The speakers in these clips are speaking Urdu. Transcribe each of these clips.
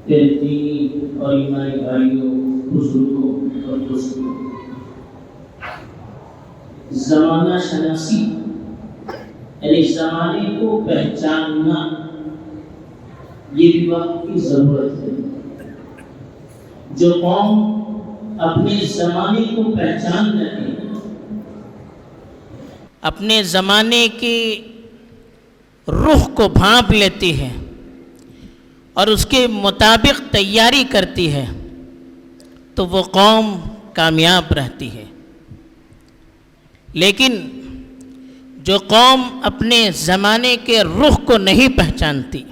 میرے دینی اور ایمانی بھائیوں، بزرگوں اور دوستوں، زمانہ شناسی یعنی زمانے کو پہچاننا یہ بھی وقت کی ضرورت ہے۔ جو قوم اپنے زمانے کو پہچان رہے، اپنے زمانے کے رخ کو بھانپ لیتی ہے اور اس کے مطابق تیاری کرتی ہے تو وہ قوم کامیاب رہتی ہے۔ لیکن جو قوم اپنے زمانے کے رخ کو نہیں پہچانتی،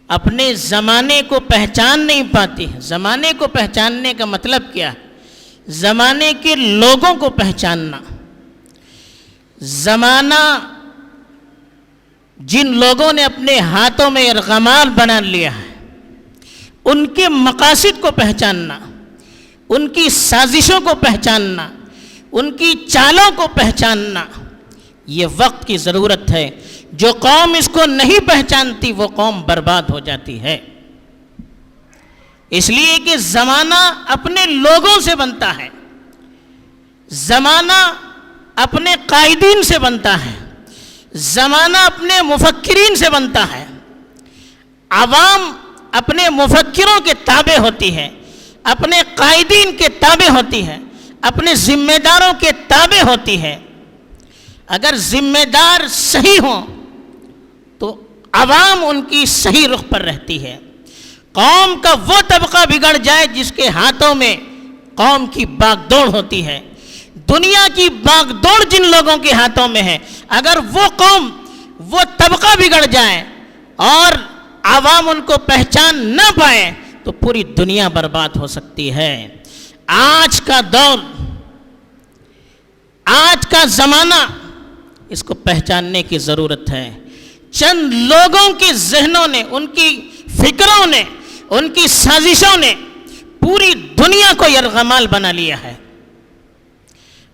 اپنے زمانے کو پہچان نہیں پاتی، زمانے کو پہچاننے کا مطلب کیا ہے؟ زمانے کے لوگوں کو پہچاننا۔ زمانہ جن لوگوں نے اپنے ہاتھوں میں ارغمال بنا لیا ہے، ان کے مقاصد کو پہچاننا، ان کی سازشوں کو پہچاننا، ان کی چالوں کو پہچاننا، یہ وقت کی ضرورت ہے۔ جو قوم اس کو نہیں پہچانتی وہ قوم برباد ہو جاتی ہے۔ اس لیے کہ زمانہ اپنے لوگوں سے بنتا ہے، زمانہ اپنے قائدین سے بنتا ہے، زمانہ اپنے مفکرین سے بنتا ہے۔ عوام اپنے مفکروں کے تابع ہوتی ہے، اپنے قائدین کے تابع ہوتی ہے، اپنے ذمہ داروں کے تابع ہوتی ہے۔ اگر ذمہ دار صحیح ہوں تو عوام ان کی صحیح رخ پر رہتی ہے۔ قوم کا وہ طبقہ بگڑ جائے جس کے ہاتھوں میں قوم کی باغ دوڑ ہوتی ہے، دنیا کی باغ دوڑ جن لوگوں کے ہاتھوں میں ہے، اگر وہ قوم، وہ طبقہ بگڑ جائے اور عوام ان کو پہچان نہ پائے تو پوری دنیا برباد ہو سکتی ہے۔ آج کا دور، آج کا زمانہ، اس کو پہچاننے کی ضرورت ہے۔ چند لوگوں کے ذہنوں نے، ان کی فکروں نے، ان کی سازشوں نے پوری دنیا کو یرغمال بنا لیا ہے۔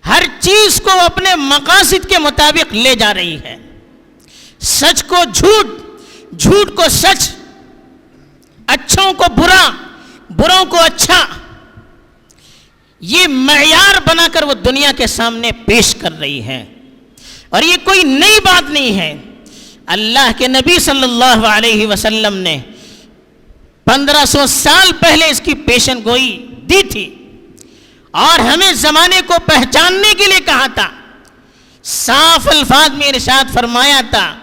ہر چیز کو اپنے مقاصد کے مطابق لے جا رہی ہے۔ سچ کو جھوٹ، جھوٹ کو سچ، اچھوں کو برا، بروں کو اچھا، یہ معیار بنا کر وہ دنیا کے سامنے پیش کر رہی ہے۔ اور یہ کوئی نئی بات نہیں ہے۔ اللہ کے نبی صلی اللہ علیہ وسلم نے 1500 سال پہلے اس کی پیشن گوئی دی تھی اور ہمیں زمانے کو پہچاننے کے لیے کہا تھا۔ صاف الفاظ میں ارشاد فرمایا تھا،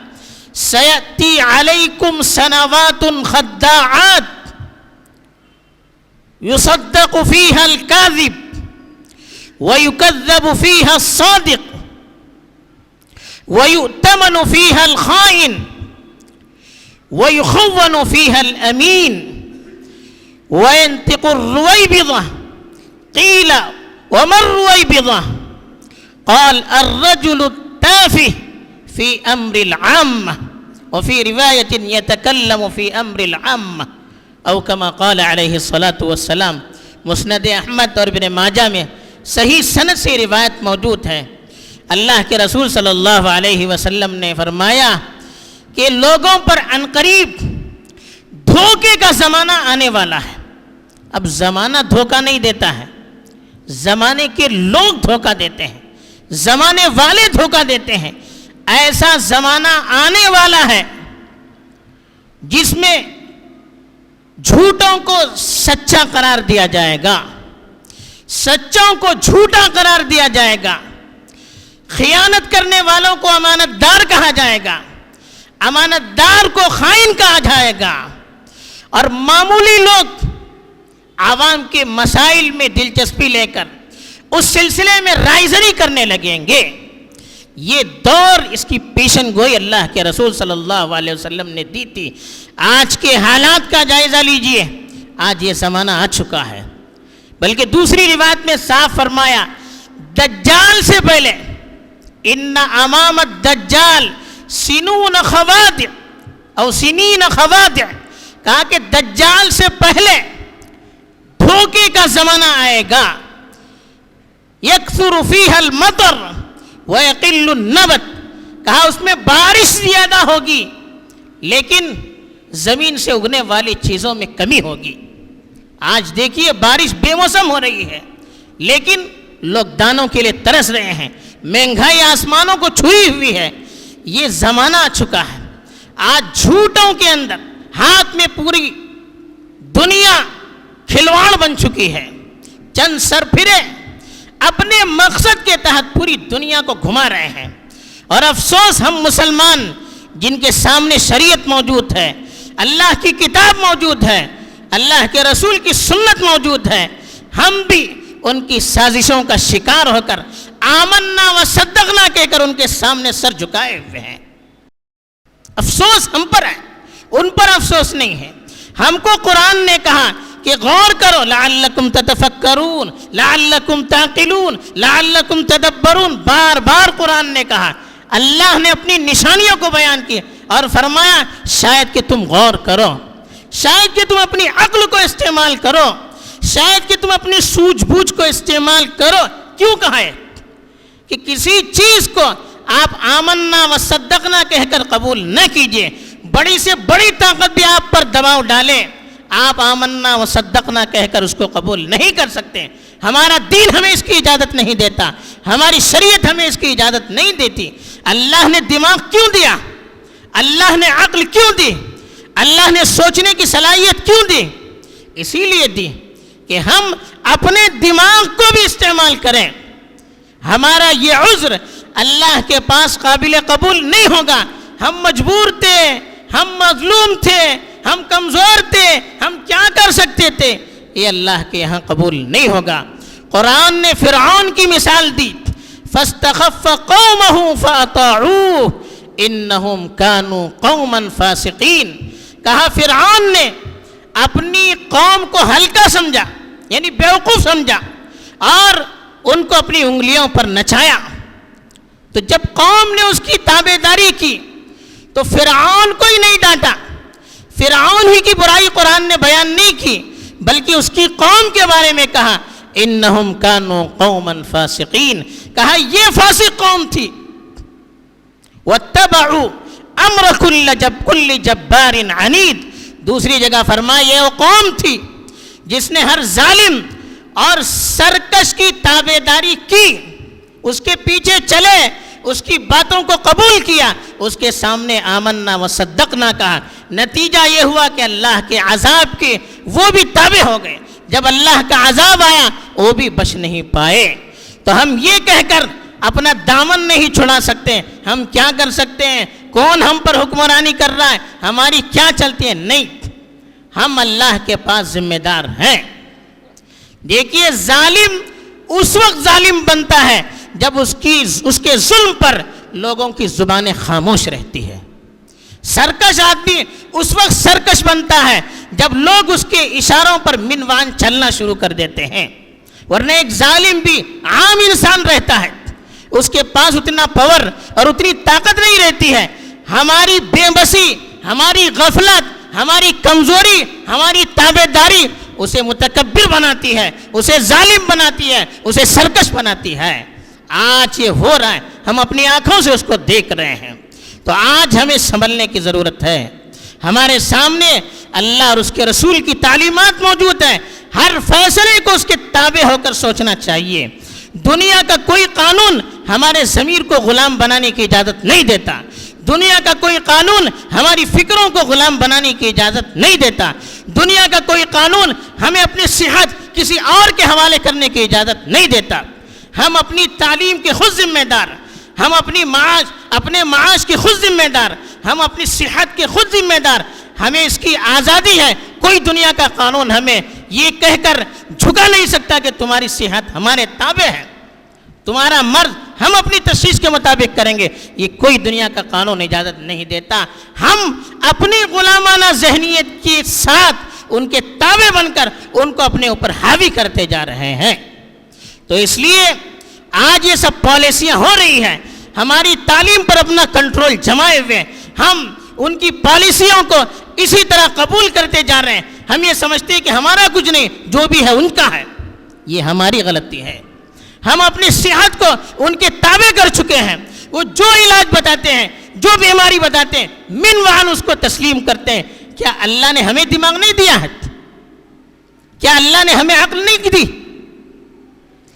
سَيَأْتِي عَلَيْكُمْ سَنَوَاتٌ خَدَّاعَاتٌ يُصَدَّقُ فِيهَا الْكَاذِبُ وَيُكَذَّبُ فِيهَا الصَّادِقُ وَيُؤْتَمَنُ فِيهَا الْخَائِنُ وَيُخَوَّنُ فِيهَا الْأَمِينُ وَيَنْطِقُ الرُّوَيْبِضَةُ قِيلَ وَمَا الرُّوَيْبِضَةُ قال الرجل التافه في أمر العامة وفي رواية يتكلم في أمر العامة أو كما قال عليه الصلاة والسلام۔ مسند احمد اور ابن ماجہ میں صحیح سند سے روایت موجود ہے۔ اللہ کے رسول صلی اللہ علیہ وسلم نے فرمایا کہ لوگوں پر عنقریب دھوکے کا زمانہ آنے والا ہے۔ اب زمانہ دھوکہ نہیں دیتا ہے، زمانے کے لوگ دھوکہ دیتے ہیں، زمانے والے دھوکہ دیتے ہیں۔ ایسا زمانہ آنے والا ہے جس میں جھوٹوں کو سچا قرار دیا جائے گا، سچوں کو جھوٹا قرار دیا جائے گا، خیانت کرنے والوں کو امانت دار کہا جائے گا، امانت دار کو خائن کہا جائے گا، اور معمولی لوگ عوام کے مسائل میں دلچسپی لے کر اس سلسلے میں رائزنی کرنے لگیں گے۔ یہ دور، اس کی پیشن گوئی اللہ کے رسول صلی اللہ علیہ وسلم نے دی تھی۔ آج کے حالات کا جائزہ لیجئے، آج یہ زمانہ آ چکا ہے۔ بلکہ دوسری روایت میں صاف فرمایا، دجال سے پہلے ان امام الدجال سنون خوادع او سنین خوادع، کہا کہ دجال سے پہلے دھوکے کا زمانہ آئے گا۔ یکثر فیہا المطر ویقل النبت، کہا اس میں بارش زیادہ ہوگی لیکن زمین سے اگنے والی چیزوں میں کمی ہوگی۔ آج دیکھیے بارش بے موسم ہو رہی ہے، لیکن لوگ دانوں کے لیے ترس رہے ہیں، مہنگائی آسمانوں کو چھوئی ہوئی ہے۔ یہ زمانہ آ چکا ہے، آج جھوٹوں کے اندر ہاتھ میں پوری دنیا کھلواڑ بن چکی ہے۔ چند سرفرے اپنے مقصد کے تحت پوری دنیا کو گھما رہے ہیں، اور افسوس ہم مسلمان جن کے سامنے شریعت موجود ہے، اللہ کی کتاب موجود ہے، اللہ کے رسول کی سنت موجود ہے، ہم بھی ان کی سازشوں کا شکار ہو کر آمنا و صدقنا کہہ کر ان کے سامنے سر جھکائے ہوئے ہیں۔ افسوس ہم پر ہے، ان پر افسوس نہیں ہے۔ ہم کو قرآن نے کہا کہ غور کرو، لعلکم تتفکرون، لعلکم تعقلون، لعلکم تدبرون، بار بار قرآن نے کہا۔ اللہ نے اپنی نشانیوں کو بیان کیا اور فرمایا شاید کہ تم غور کرو، شاید کہ تم اپنی عقل کو استعمال کرو، شاید کہ تم اپنی سوجھ بوجھ کو استعمال کرو۔ کیوں کہا ہے کہ کسی چیز کو آپ آمنا و صدقنا کہہ کر قبول نہ کیجئے، بڑی سے بڑی طاقت بھی آپ پر دباؤ ڈالے، آپ آمنا و صدقنا کہہ کر اس کو قبول نہیں کر سکتے۔ ہمارا دین ہمیں اس کی اجازت نہیں دیتا، ہماری شریعت ہمیں اس کی اجازت نہیں دیتی۔ اللہ نے دماغ کیوں دیا؟ اللہ نے عقل کیوں دی؟ اللہ نے سوچنے کی صلاحیت کیوں دی؟ اسی لیے دی کہ ہم اپنے دماغ کو بھی استعمال کریں۔ ہمارا یہ عذر اللہ کے پاس قابل قبول نہیں ہوگا۔ ہم مجبور تھے، ہم مظلوم تھے، ہم کمزور تھے، ہم کیا کر سکتے تھے، یہ اللہ کے یہاں قبول نہیں ہوگا۔ قرآن نے فرعون کی مثال دی، فاستخف قومه فاطاعوه انہم كانوا قوما فاسقین۔ کہا فرعون نے اپنی قوم کو ہلکا سمجھا، یعنی بیوقوف سمجھا، اور ان کو اپنی انگلیوں پر نچایا۔ تو جب قوم نے اس کی تابعداری کی تو فرعون کو ہی نہیں ڈانٹا، فرعون ہی کی برائی قرآن نے بیان نہیں کی، بلکہ اس کی قوم کے بارے میں کہا انہم کانوا قوما فاسقین، کہا یہ فاسق قوم تھی۔ واتبعوا امر کل جبار عنید، دوسری جگہ فرمایا یہ وہ قوم تھی جس نے ہر ظالم اور سرکش کی تابعداری کی، اس کے پیچھے چلے، اس کی باتوں کو قبول کیا، اس کے سامنے آمنا و صدقنا کہا۔ نتیجہ یہ ہوا کہ اللہ کے عذاب کے وہ بھی تابع ہو گئے، جب اللہ کا عذاب آیا وہ بھی بچ نہیں پائے۔ تو ہم یہ کہہ کر اپنا دامن نہیں چھڑا سکتے، ہم کیا کر سکتے ہیں، کون ہم پر حکمرانی کر رہا ہے، ہماری کیا چلتی ہے، نہیں، ہم اللہ کے پاس ذمہ دار ہیں۔ دیکھیے ظالم اس وقت ظالم بنتا ہے جب اس کے ظلم پر لوگوں کی زبانیں خاموش رہتی ہے۔ سرکش آدمی اس وقت سرکش بنتا ہے جب لوگ اس کے اشاروں پر منوان چلنا شروع کر دیتے ہیں، ورنہ ایک ظالم بھی عام انسان رہتا ہے، اس کے پاس اتنا پاور اور اتنی طاقت نہیں رہتی ہے۔ ہماری بے بسی، ہماری غفلت، ہماری کمزوری، ہماری تابعداری اسے متکبر بناتی ہے، اسے ظالم بناتی ہے، اسے سرکش بناتی ہے۔ آج یہ ہو رہا ہے، ہم اپنی آنکھوں سے اس کو دیکھ رہے ہیں۔ تو آج ہمیں سنبھلنے کی ضرورت ہے۔ ہمارے سامنے اللہ اور اس کے رسول کی تعلیمات موجود ہیں، ہر فیصلے کو اس کے تابع ہو کر سوچنا چاہیے۔ دنیا کا کوئی قانون ہمارے ضمیر کو غلام بنانے کی اجازت نہیں دیتا، دنیا کا کوئی قانون ہماری فکروں کو غلام بنانے کی اجازت نہیں دیتا، دنیا کا کوئی قانون ہمیں اپنی صحت کسی اور کے حوالے کرنے کی اجازت نہیں دیتا۔ ہم اپنی تعلیم کے خود ذمہ دار، ہم اپنے معاش کے خود ذمہ دار، ہم اپنی صحت کے خود ذمہ دار، ہمیں اس کی آزادی ہے۔ کوئی دنیا کا قانون ہمیں یہ کہہ کر جھکا نہیں سکتا کہ تمہاری صحت ہمارے تابع ہے، تمہارا مرض ہم اپنی تشخیص کے مطابق کریں گے، یہ کوئی دنیا کا قانون اجازت نہیں دیتا۔ ہم اپنی غلامانہ ذہنیت کے ساتھ ان کے تابع بن کر ان کو اپنے اوپر حاوی کرتے جا رہے ہیں۔ تو اس لیے آج یہ سب پالیسیاں ہو رہی ہیں، ہماری تعلیم پر اپنا کنٹرول جمائے ہوئے، ہم ان کی پالیسیوں کو اسی طرح قبول کرتے جا رہے ہیں۔ ہم یہ سمجھتے ہیں کہ ہمارا کچھ نہیں، جو بھی ہے ان کا ہے، یہ ہماری غلطی ہے۔ ہم اپنی صحت کو ان کے تابع کر چکے ہیں، وہ جو علاج بتاتے ہیں، جو بیماری بتاتے ہیں، من وہاں اس کو تسلیم کرتے ہیں۔ کیا اللہ نے ہمیں دماغ نہیں دیا ہے؟ کیا اللہ نے ہمیں عقل نہیں دی؟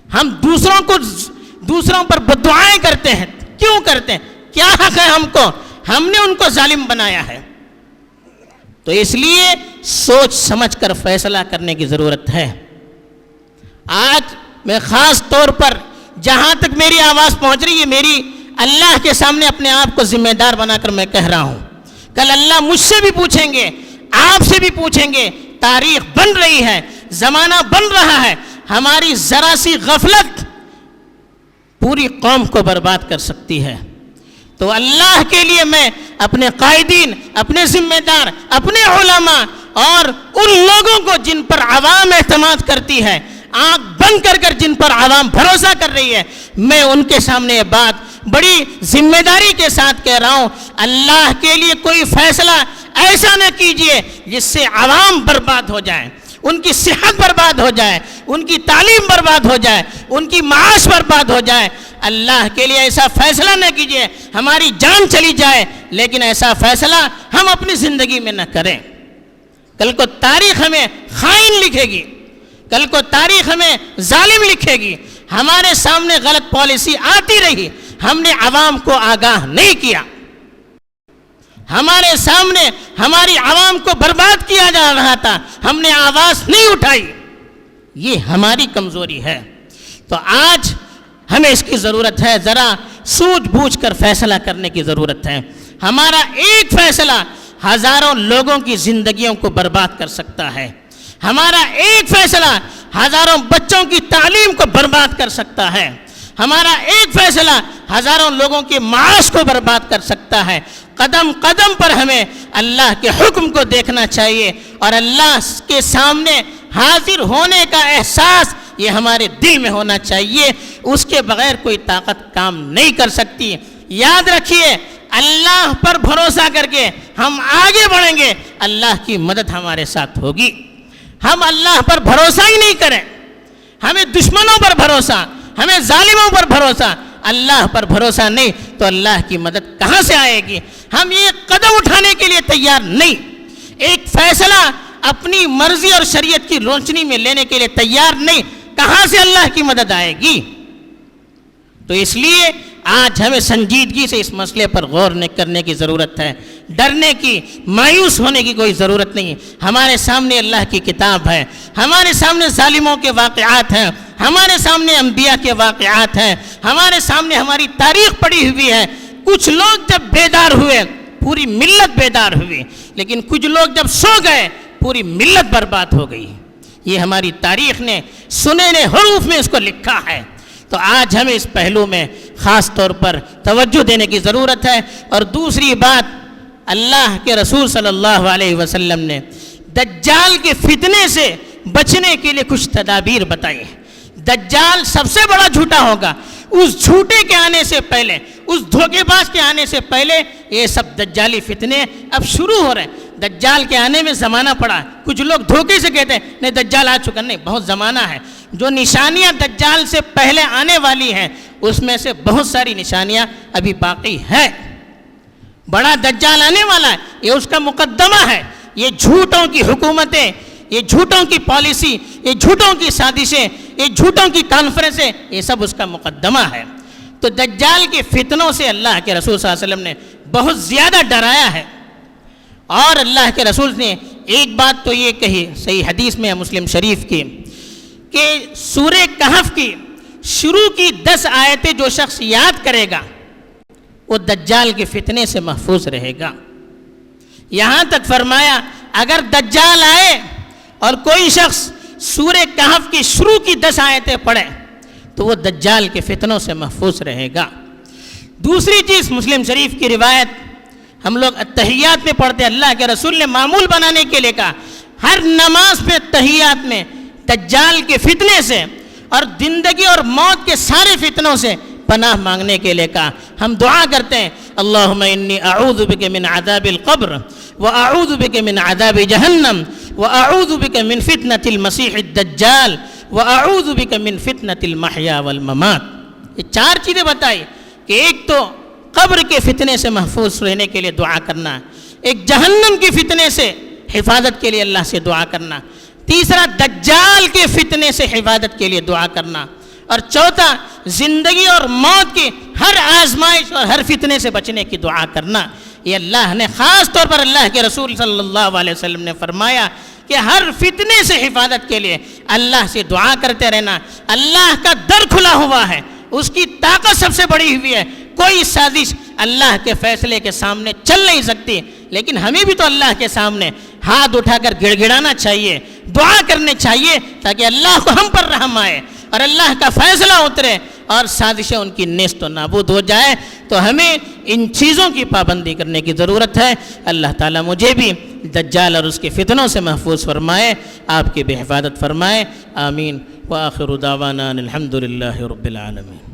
ہم دوسروں پر بددعائیں کرتے ہیں، کیوں کرتے ہیں؟ کیا حق ہے ہم کو؟ ہم نے ان کو ظالم بنایا ہے۔ تو اس لیے سوچ سمجھ کر فیصلہ کرنے کی ضرورت ہے۔ آج میں خاص طور پر جہاں تک میری آواز پہنچ رہی ہے، میری اللہ کے سامنے اپنے آپ کو ذمہ دار بنا کر میں کہہ رہا ہوں، کل اللہ مجھ سے بھی پوچھیں گے، آپ سے بھی پوچھیں گے۔ تاریخ بن رہی ہے، زمانہ بن رہا ہے، ہماری ذرا سی غفلت پوری قوم کو برباد کر سکتی ہے۔ تو اللہ کے لیے میں اپنے قائدین، اپنے ذمہ دار، اپنے علماء اور ان لوگوں کو جن پر عوام اعتماد کرتی ہے، آنکھ بند کر جن پر عوام بھروسہ کر رہی ہے، میں ان کے سامنے یہ بات بڑی ذمہ داری کے ساتھ کہہ رہا ہوں، اللہ کے لیے کوئی فیصلہ ایسا نہ کیجئے جس سے عوام برباد ہو جائیں، ان کی صحت برباد ہو جائے، ان کی تعلیم برباد ہو جائے، ان کی معاش برباد ہو جائے۔ اللہ کے لیے ایسا فیصلہ نہ کیجئے، ہماری جان چلی جائے، لیکن ایسا فیصلہ ہم اپنی زندگی میں نہ کریں۔ کل کو تاریخ ہمیں خائن لکھے گی، کل کو تاریخ ہمیں ظالم لکھے گی۔ ہمارے سامنے غلط پالیسی آتی رہی، ہم نے عوام کو آگاہ نہیں کیا، ہمارے سامنے ہماری عوام کو برباد کیا جا رہا تھا، ہم نے آواز نہیں اٹھائی، یہ ہماری کمزوری ہے۔ تو آج ہمیں اس کی ضرورت ہے، ذرا سوچ بوجھ کر فیصلہ کرنے کی ضرورت ہے۔ ہمارا ایک فیصلہ ہزاروں لوگوں کی زندگیوں کو برباد کر سکتا ہے، ہمارا ایک فیصلہ ہزاروں بچوں کی تعلیم کو برباد کر سکتا ہے، ہمارا ایک فیصلہ ہزاروں لوگوں کی معاش کو برباد کر سکتا ہے۔ قدم قدم پر ہمیں اللہ کے حکم کو دیکھنا چاہیے اور اللہ کے سامنے حاضر ہونے کا احساس یہ ہمارے دل میں ہونا چاہیے، اس کے بغیر کوئی طاقت کام نہیں کر سکتی۔ یاد رکھیے، اللہ پر بھروسہ کر کے ہم آگے بڑھیں گے، اللہ کی مدد ہمارے ساتھ ہوگی۔ ہم اللہ پر بھروسہ ہی نہیں کریں، ہمیں دشمنوں پر بھروسہ، ہمیں ظالموں پر بھروسہ، اللہ پر بھروسہ نہیں تو اللہ کی مدد کہاں سے آئے گی؟ ہم یہ قدم اٹھانے کے لیے تیار نہیں، ایک فیصلہ اپنی مرضی اور شریعت کی روشنی میں لینے کے لیے تیار نہیں، کہاں سے اللہ کی مدد آئے گی؟ تو اس لیے آج ہمیں سنجیدگی سے اس مسئلے پر غور کرنے کی ضرورت ہے، ڈرنے کی، مایوس ہونے کی کوئی ضرورت نہیں۔ ہمارے سامنے اللہ کی کتاب ہے، ہمارے سامنے ظالموں کے واقعات ہیں، ہمارے سامنے انبیاء کے واقعات ہیں، ہمارے سامنے ہماری تاریخ پڑی ہوئی ہے۔ کچھ لوگ جب بیدار ہوئے پوری ملت بیدار ہوئی، لیکن کچھ لوگ جب سو گئے پوری ملت برباد ہو گئی۔ یہ ہماری تاریخ نے سنہرے حروف میں اس کو لکھا ہے۔ تو آج ہمیں اس پہلو میں خاص طور پر توجہ دینے کی ضرورت ہے۔ اور دوسری بات، اللہ کے رسول صلی اللہ علیہ وسلم نے دجال کے فتنے سے بچنے کے لیے کچھ تدابیر بتائی۔ دجال سب سے بڑا جھوٹا ہوگا، اس جھوٹے کے آنے سے پہلے، اس دھوکے باز کے آنے سے پہلے یہ سب دجالی فتنے اب شروع ہو رہے ہیں۔ دجال کے آنے میں زمانہ پڑا، کچھ لوگ دھوکے سے کہتے ہیں نہیں دجال آ چکا، نہیں، بہت زمانہ ہے۔ جو نشانیاں دجال سے پہلے آنے والی ہیں اس میں سے بہت ساری نشانیاں ابھی باقی ہیں۔ بڑا دجال آنے والا ہے، یہ اس کا مقدمہ ہے۔ یہ جھوٹوں کی حکومتیں، یہ جھوٹوں کی پالیسی، یہ جھوٹوں کی سازشیں، یہ جھوٹوں کی کانفرنسیں، یہ سب اس کا مقدمہ ہے۔ تو دجال کے فتنوں سے اللہ کے رسول صلی اللہ علیہ وسلم نے بہت زیادہ ڈرایا ہے۔ اور اللہ کے رسول نے ایک بات تو یہ کہی، صحیح حدیث میں ہے مسلم شریف کی، کہ سورہ کہف کی شروع کی 10 آیتیں جو شخص یاد کرے گا وہ دجال کے فتنے سے محفوظ رہے گا۔ یہاں تک فرمایا اگر دجال آئے اور کوئی شخص سورہ کہف کی شروع کی 10 آیتیں پڑھے تو وہ دجال کے فتنوں سے محفوظ رہے گا۔ دوسری چیز، مسلم شریف کی روایت ہم لوگ تحیات میں پڑھتے ہیں، اللہ کے رسول نے معمول بنانے کے لیے کہا ہر نماز میں تحیات میں دجال کے فتنے سے اور زندگی اور موت کے سارے فتنوں سے پناہ مانگنے کے لیے کہا۔ ہم دعا کرتے ہیں اللہم انی اعوذ بک من عذاب القبر واعوذ بک من عذاب جہنم واعوذ بک من فتنة المسیح الدجال واعوذ بک من فتنة المحیا والممات۔ یہ 4 چیزیں بتائی کہ ایک تو قبر کے فتنے سے محفوظ رہنے کے لیے دعا کرنا، ایک جہنم کے فتنے سے حفاظت کے لیے اللہ سے دعا کرنا، تیسرا دجال کے فتنے سے حفاظت کے لیے دعا کرنا، اور چوتھا زندگی اور موت کی ہر آزمائش اور ہر فتنے سے بچنے کی دعا کرنا۔ یہ اللہ نے خاص طور پر اللہ کے رسول صلی اللہ علیہ وسلم نے فرمایا کہ ہر فتنے سے حفاظت کے لیے اللہ سے دعا کرتے رہنا۔ اللہ کا در کھلا ہوا ہے، اس کی طاقت سب سے بڑی ہوئی ہے، کوئی سازش اللہ کے فیصلے کے سامنے چل نہیں سکتی، لیکن ہمیں بھی تو اللہ کے سامنے ہاتھ اٹھا کر گڑ گڑانا چاہیے، دعا کرنے چاہیے تاکہ اللہ کو ہم پر رحم آئے اور اللہ کا فیصلہ اترے اور سازشیں ان کی نیست و نابود ہو جائے۔ تو ہمیں ان چیزوں کی پابندی کرنے کی ضرورت ہے۔ اللہ تعالیٰ مجھے بھی دجال اور اس کے فتنوں سے محفوظ فرمائے، آپ کی بھی حفاظت فرمائے، آمین۔ وآخر دعوانا الحمد للہ رب العالمین۔